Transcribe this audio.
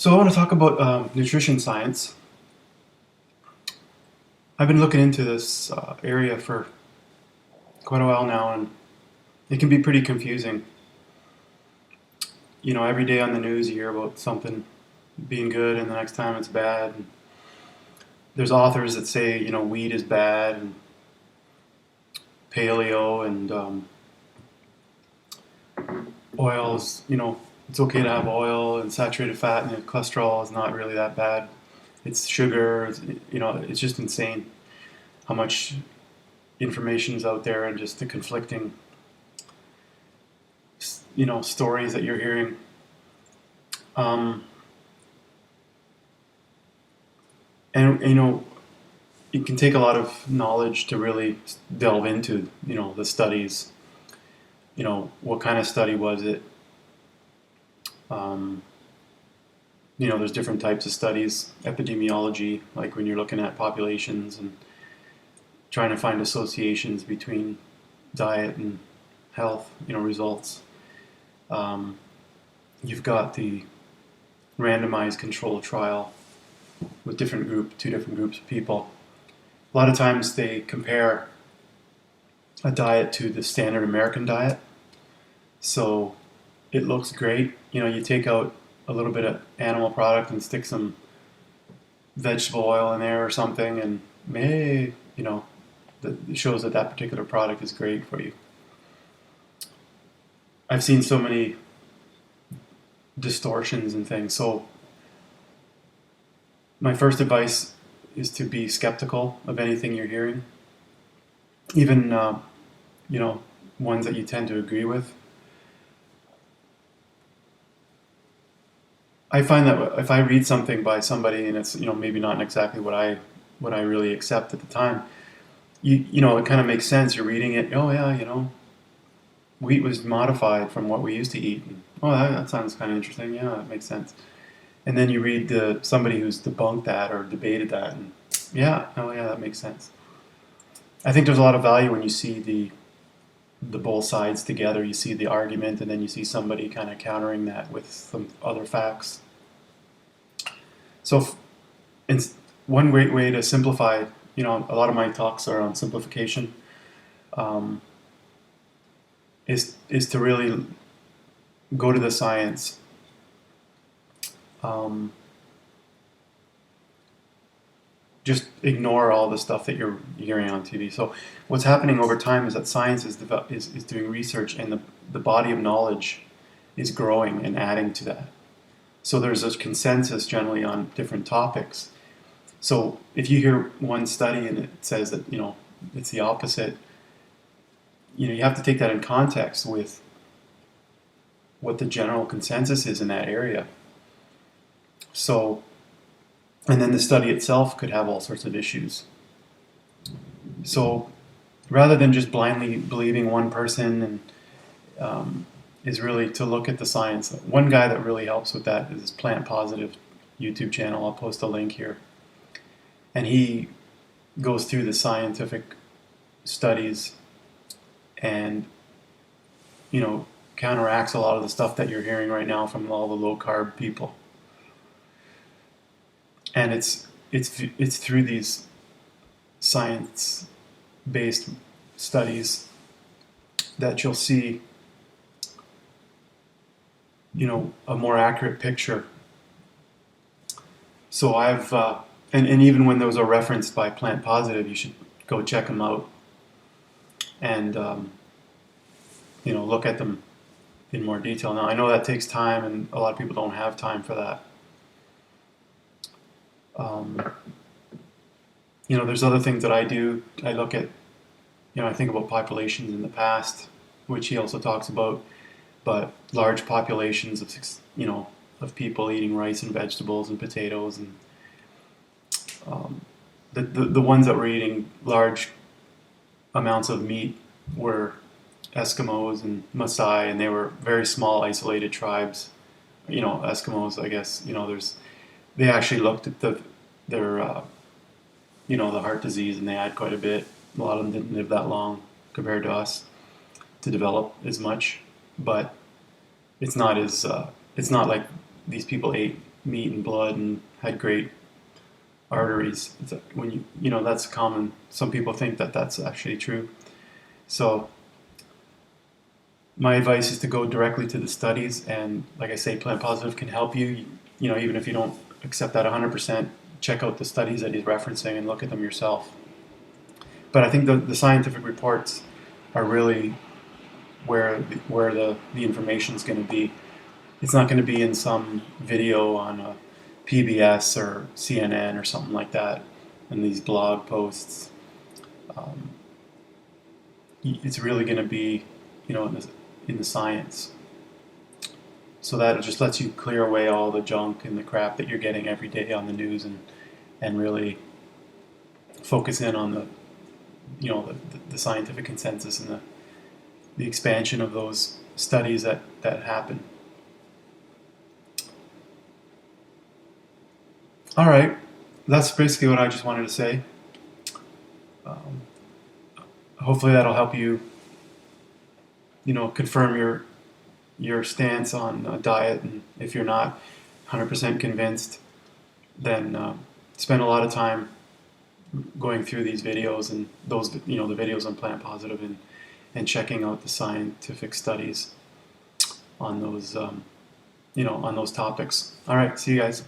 So I want to talk about nutrition science. I've been looking into this area for quite a while now, and it can be pretty confusing. You know, every day on the news you hear about something being good, and the next time it's bad. And there's authors that say, you know, wheat is bad, and paleo, and oils. You know, it's okay to have oil and saturated fat, and cholesterol is not really that bad. It's sugar. You know, it's just insane how much information is out there and just the conflicting, you know, stories that you're hearing. Um, and you know, it can take a lot of knowledge to really delve into, you know, the studies. You know, what kind of study was it? Um, you know, there's different types of studies, epidemiology, like when you're looking at populations and trying to find associations between diet and health, you know, results. Um, you've got the randomized control trial with two different groups of people. A lot of times they compare a diet to the standard American diet. So it looks great. You know, you take out a little bit of animal product and stick some vegetable oil in there or something, and you know, it shows that that particular product is great for you. I've seen so many distortions and things. So my first advice is to be skeptical of anything you're hearing, even you know, ones that you tend to agree with. I find that if I read something by somebody and it's, you know, maybe not exactly what I really accept at the time, you know, it kind of makes sense. You're reading it. Oh yeah, you know, wheat was modified from what we used to eat. And, oh, that sounds kind of interesting. Yeah, that makes sense. And then you read somebody who's debunked that or debated that, and yeah, oh yeah, that makes sense. I think there's a lot of value when you see the both sides together. You see the argument, and then you see somebody kind of countering that with some other facts. So, it's one great way to simplify. You know, a lot of my talks are on simplification. Um, is to really go to the science. Um, just ignore all the stuff that you're hearing on TV. So what's happening over time is that science is doing research, and the body of knowledge is growing and adding to that. So there's a consensus generally on different topics. So if you hear one study and it says that, you know, it's the opposite, you know, you have to take that in context with what the general consensus is in that area. So, and then the study itself could have all sorts of issues. So rather than just blindly believing one person, and is really to look at the science. One guy that really helps with that is Plant Positive YouTube channel. I'll post a link here. And he goes through the scientific studies and, you know, counteracts a lot of the stuff that you're hearing right now from all the low carb people. And it's through these science based studies that you'll see, you know, a more accurate picture. So I've and even when those are referenced by Plant Positive, you should go check them out and you know, look at them in more detail. Now I know that takes time, and a lot of people don't have time for that. You know, there's other things that I do. I look at, you know, I think about populations in the past, which he also talks about, but large populations of, you know, of people eating rice and vegetables and potatoes, and the ones that were eating large amounts of meat were Eskimos and Maasai, and they were very small, isolated tribes. You know, Eskimos, I guess, you know, they actually looked at their you know, the heart disease, and they had quite a bit. A lot of them didn't live that long compared to us to develop as much, but it's not like these people ate meat and blood and had great arteries. When you know that's common. Some people think that that's actually true. So my advice is to go directly to the studies, and like I say, Plant Positive can help you. You know, even if you don't accept that 100%, check out the studies that he's referencing and look at them yourself. But I think the scientific reports are really where the information is going to be. It's not going to be in some video on a PBS or CNN or something like that, in these blog posts. Um, it's really going to be, you know, in the science. So that just lets you clear away all the junk and the crap that you're getting every day on the news, and really focus in on the scientific consensus and the expansion of those studies that happen. All right, that's basically what I just wanted to say. Um, Hopefully that'll help you, confirm your stance on diet, and if you're not 100% convinced, then spend a lot of time going through these videos and those the videos on Plant Positive, and checking out the scientific studies on those on those topics. All right, see you guys.